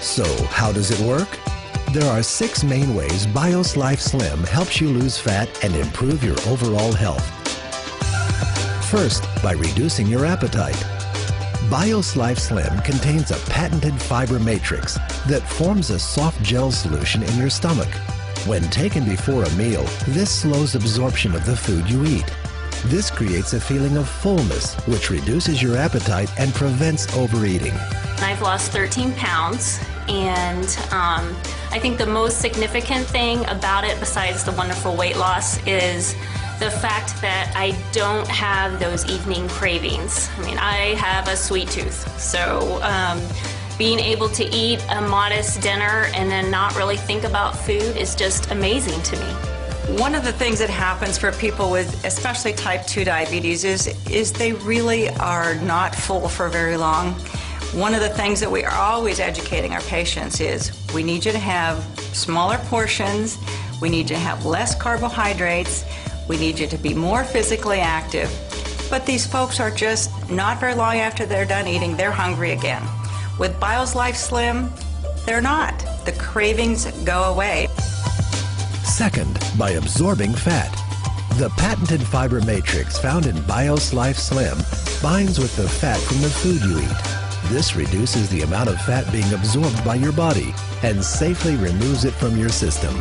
So, how does it work? There are 6 main ways BIOS Life Slim helps you lose fat and improve your overall health. First, by reducing your appetite. BIOS Life Slim contains a patented fiber matrix that forms a soft gel solution in your stomach. When taken before a meal, this slows absorption of the food you eat. This creates a feeling of fullness, which reduces your appetite and prevents overeating. I've lost 13 pounds, and I think the most significant thing about it, besides the wonderful weight loss, is the fact that I don't have those evening cravings. I mean, I have a sweet tooth, so being able to eat a modest dinner and then not really think about food is just amazing to me. One of the things that happens for people with especially type 2 diabetes is they really are not full for very long. One of the things that we are always educating our patients is we need you to have smaller portions, we need you to have less carbohydrates, we need you to be more physically active. But these folks are just not very long after they're done eating, they're hungry again. With BIOS Life Slim, they're not. The cravings go away. Second, by absorbing fat. The patented fiber matrix found in BIOS Life Slim binds with the fat from the food you eat. This reduces the amount of fat being absorbed by your body and safely removes it from your system.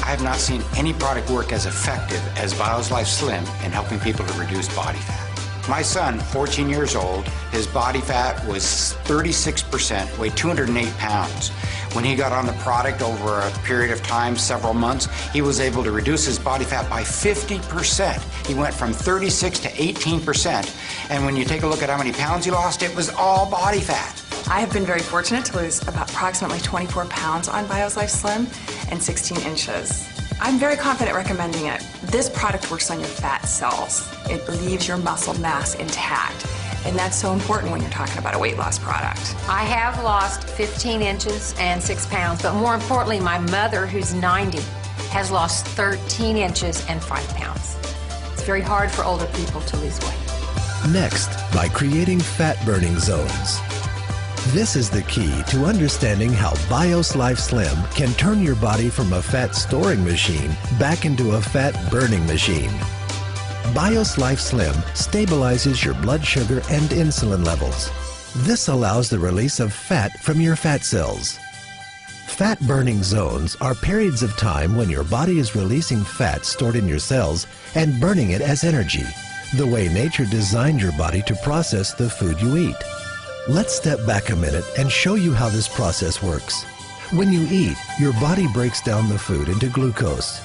I have not seen any product work as effective as BIOS Life Slim in helping people to reduce body fat. My son, 14 years old, his body fat was 36%, weighed 208 pounds. When he got on the product over a period of time, several months, he was able to reduce his body fat by 50%. He went from 36 to 18%. And when you take a look at how many pounds he lost, it was all body fat. I have been very fortunate to lose about approximately 24 pounds on BIOS Life Slim and 16 inches. I'm very confident recommending it. This product works on your fat cells. It leaves your muscle mass intact. And that's so important when you're talking about a weight loss product. I have lost 15 inches and 6 pounds, but more importantly, my mother, who's 90, has lost 13 inches and 5 pounds. It's very hard for older people to lose weight. Next, by creating fat-burning zones. This is the key to understanding how BIOS Life Slim can turn your body from a fat storing machine back into a fat burning machine. BIOS Life Slim stabilizes your blood sugar and insulin levels. This allows the release of fat from your fat cells. Fat burning zones are periods of time when your body is releasing fat stored in your cells and burning it as energy, the way nature designed your body to process the food you eat. Let's step back a minute and show you how this process works. When you eat, your body breaks down the food into glucose.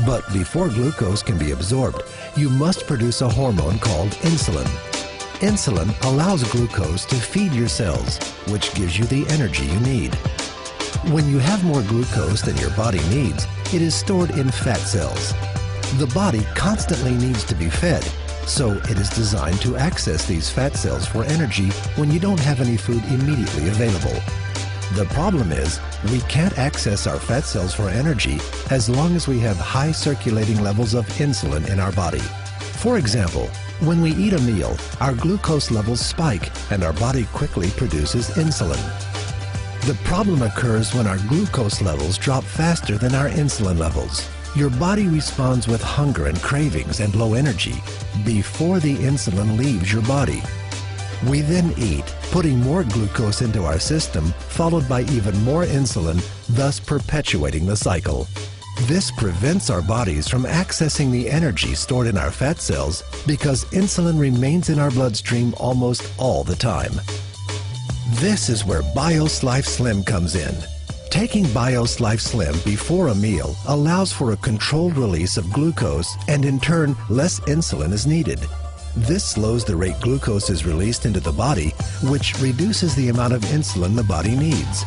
But before glucose can be absorbed, you must produce a hormone called insulin. Insulin allows glucose to feed your cells, which gives you the energy you need. When you have more glucose than your body needs, it is stored in fat cells. The body constantly needs to be fed, so it is designed to access these fat cells for energy when you don't have any food immediately available. The problem is, we can't access our fat cells for energy as long as we have high circulating levels of insulin in our body. For example, when we eat a meal, our glucose levels spike and our body quickly produces insulin. The problem occurs when our glucose levels drop faster than our insulin levels. Your body responds with hunger and cravings and low energy before the insulin leaves your body. We then eat, putting more glucose into our system, followed by even more insulin, thus perpetuating the cycle. This prevents our bodies from accessing the energy stored in our fat cells because insulin remains in our bloodstream almost all the time. This is where BIOS Life Slim comes in. Taking BIOS Life Slim before a meal allows for a controlled release of glucose, and in turn, less insulin is needed. This slows the rate glucose is released into the body, which reduces the amount of insulin the body needs.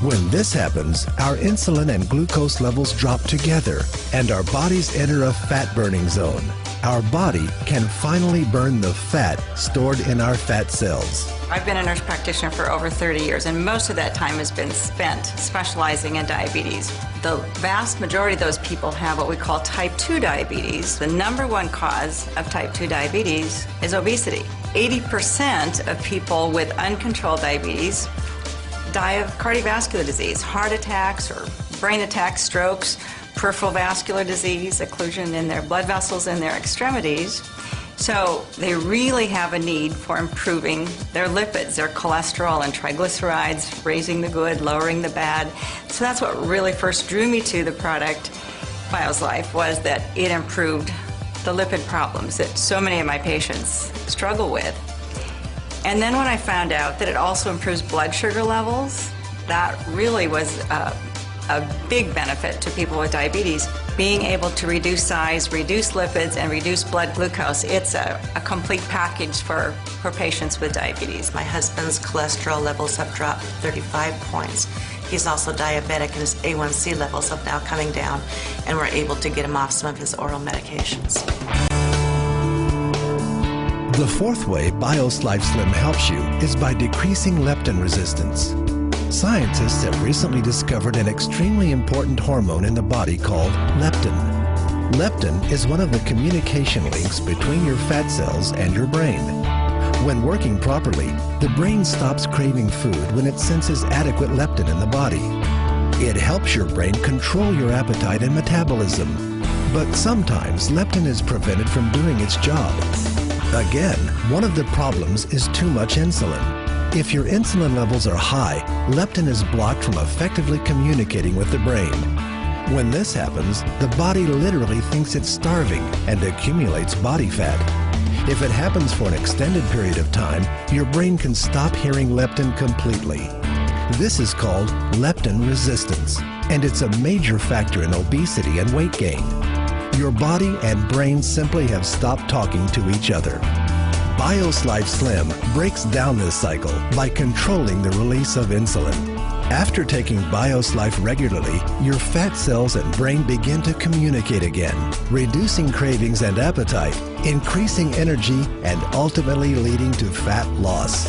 When this happens, our insulin and glucose levels drop together, and our bodies enter a fat-burning zone. Our body can finally burn the fat stored in our fat cells. I've been a nurse practitioner for over 30 years, and most of that time has been spent specializing in diabetes. The vast majority of those people have what we call type 2 diabetes. The #1 cause of type 2 diabetes is obesity. 80% of people with uncontrolled diabetes die of cardiovascular disease, heart attacks or brain attacks, strokes, peripheral vascular disease, occlusion in their blood vessels in their extremities. So they really have a need for improving their lipids, their cholesterol and triglycerides, raising the good, lowering the bad. So that's what really first drew me to the product, BioSlife, was that it improved the lipid problems that so many of my patients struggle with. And then when I found out that it also improves blood sugar levels, that really was a big benefit to people with diabetes. Being able to reduce size, reduce lipids, and reduce blood glucose, it's a complete package for patients with diabetes. My husband's cholesterol levels have dropped 35 points. He's also diabetic and his A1C levels have now coming down, and we're able to get him off some of his oral medications. The fourth way BioSlife Slim helps you is by decreasing leptin resistance. Scientists have recently discovered an extremely important hormone in the body called leptin. Leptin is one of the communication links between your fat cells and your brain. When working properly, the brain stops craving food when it senses adequate leptin in the body. It helps your brain control your appetite and metabolism. But sometimes leptin is prevented from doing its job. Again, one of the problems is too much insulin. If your insulin levels are high, leptin is blocked from effectively communicating with the brain. When this happens, the body literally thinks it's starving and accumulates body fat. If it happens for an extended period of time, your brain can stop hearing leptin completely. This is called leptin resistance, and it's a major factor in obesity and weight gain. Your body and brain simply have stopped talking to each other. BioSlife Slim breaks down this cycle by controlling the release of insulin. After taking BioSlife regularly, your fat cells and brain begin to communicate again, reducing cravings and appetite, increasing energy, and ultimately leading to fat loss.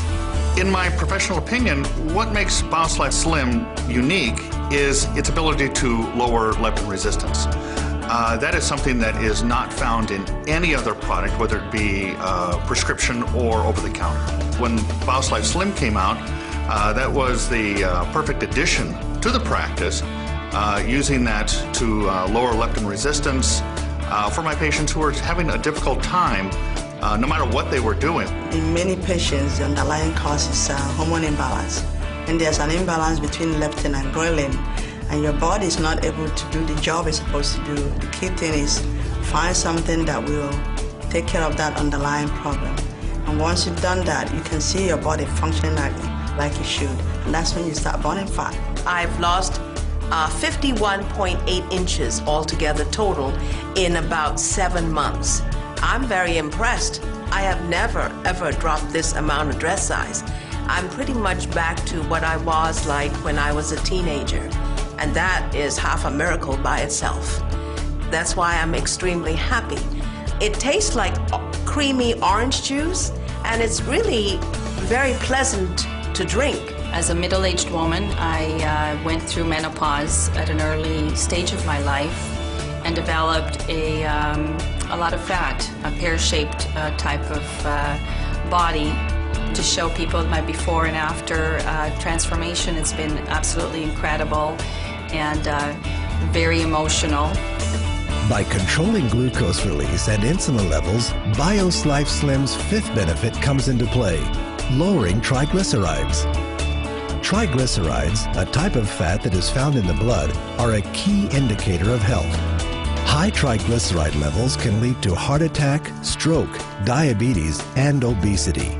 In my professional opinion, what makes BioSlife Slim unique is its ability to lower leptin resistance. That is something that is not found in any other product, whether it be prescription or over-the-counter. When BioSlife Slim came out, that was the perfect addition to the practice, using that to lower leptin resistance for my patients who were having a difficult time no matter what they were doing. In many patients, the underlying cause is hormone imbalance. And there's an imbalance between leptin and ghrelin, and your body is not able to do the job it's supposed to do. The key thing is find something that will take care of that underlying problem. And once you've done that, you can see your body functioning like it should. And that's when you start burning fat. I've lost 51.8 inches altogether total in about 7 months. I'm very impressed. I have never, ever dropped this amount of dress size. I'm pretty much back to what I was like when I was a teenager. And that is half a miracle by itself. That's why I'm extremely happy. It tastes like creamy orange juice, and it's really very pleasant to drink. As a middle-aged woman, I went through menopause at an early stage of my life and developed a lot of fat, a pear-shaped type of body. To show people my before and after transformation, it's been absolutely incredible and very emotional. By controlling glucose release and insulin levels, BioSlife Slim's fifth benefit comes into play, lowering triglycerides. Triglycerides, a type of fat that is found in the blood, are a key indicator of health. High triglyceride levels can lead to heart attack, stroke, diabetes, and obesity.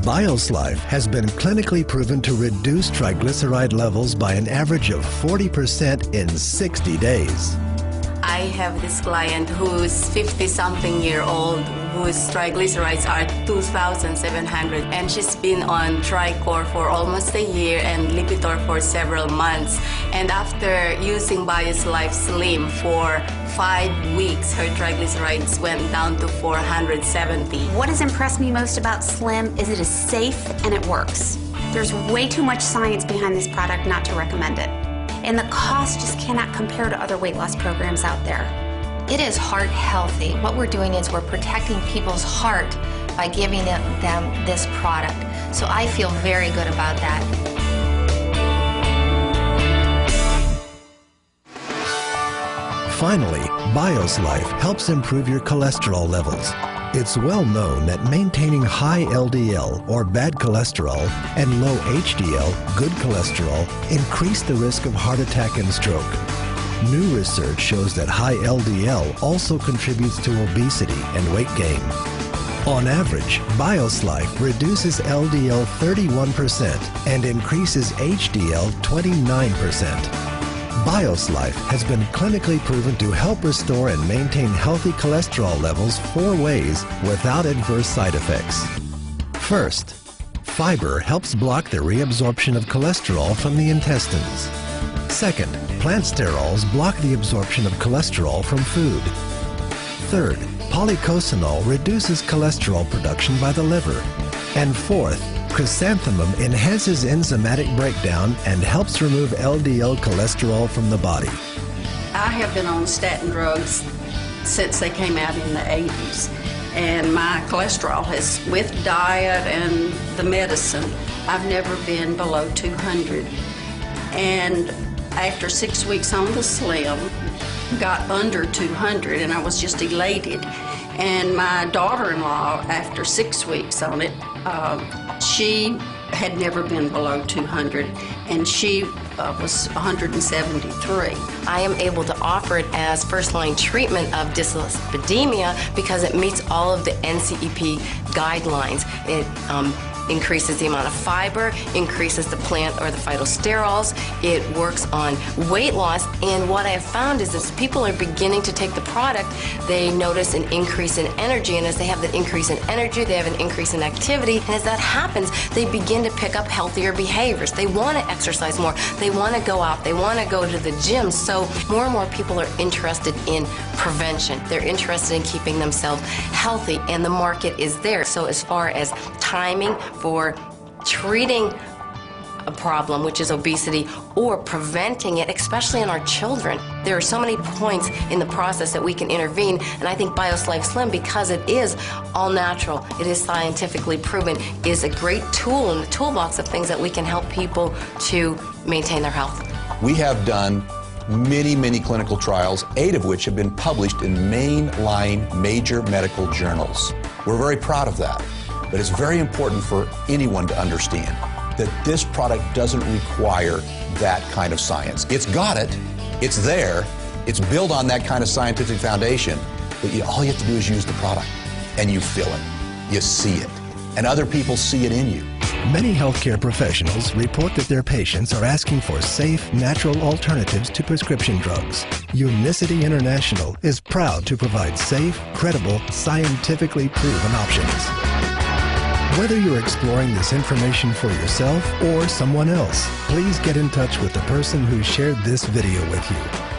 BioSlife has been clinically proven to reduce triglyceride levels by an average of 40% in 60 days. I have this client who's 50-something year old whose triglycerides are 2,700, and she's been on Tricor for almost a year and Lipitor for several months. And after using BioSlife Slim for 5 weeks, her triglycerides went down to 470. What has impressed me most about Slim is it is safe and it works. There's way too much science behind this product not to recommend it. And the cost just cannot compare to other weight loss programs out there. It is heart healthy. What we're doing is we're protecting people's heart by giving them this product. So I feel very good about that. Finally, BiosLife helps improve your cholesterol levels. It's well known that maintaining high LDL, or bad cholesterol, and low HDL, good cholesterol, increase the risk of heart attack and stroke. New research shows that high LDL also contributes to obesity and weight gain. On average, BiosLife reduces LDL 31% and increases HDL 29%. BiosLife has been clinically proven to help restore and maintain healthy cholesterol levels 4 ways without adverse side effects. First, fiber helps block the reabsorption of cholesterol from the intestines. Second, plant sterols block the absorption of cholesterol from food. Third, polycosanol reduces cholesterol production by the liver. And fourth, chrysanthemum enhances enzymatic breakdown and helps remove LDL cholesterol from the body. I have been on statin drugs since they came out in the 80s. And my cholesterol has, with diet and the medicine, I've never been below 200. And after 6 weeks on the Slim, got under 200, and I was just elated. And my daughter-in-law, after 6 weeks on it, she had never been below 200, and she was 173. I am able to offer it as first-line treatment of dyslipidemia because it meets all of the NCEP guidelines. It increases the amount of fiber, increases the plant or the phytosterols. It works on weight loss, and what I have found is as people are beginning to take the product, they notice an increase in energy, and as they have that increase in energy, they have an increase in activity, and as that happens, they begin to pick up healthier behaviors. They want to exercise more, they want to go out, they want to go to the gym, so more and more people are interested in prevention. They're interested in keeping themselves healthy, and the market is there. So as far as timing for treating a problem, which is obesity, or preventing it, especially in our children, there are so many points in the process that we can intervene, and I think BiosLife Slim, because it is all natural, it is scientifically proven, is a great tool in the toolbox of things that we can help people to maintain their health. We have done many clinical trials, 8 of which have been published in mainline major medical journals. We're very proud of that. But it's very important for anyone to understand that this product doesn't require that kind of science. It's got it, it's there, it's built on that kind of scientific foundation, but all you have to do is use the product, and you feel it, you see it, and other people see it in you. Many healthcare professionals report that their patients are asking for safe, natural alternatives to prescription drugs. Unicity International is proud to provide safe, credible, scientifically proven options. Whether you're exploring this information for yourself or someone else, please get in touch with the person who shared this video with you.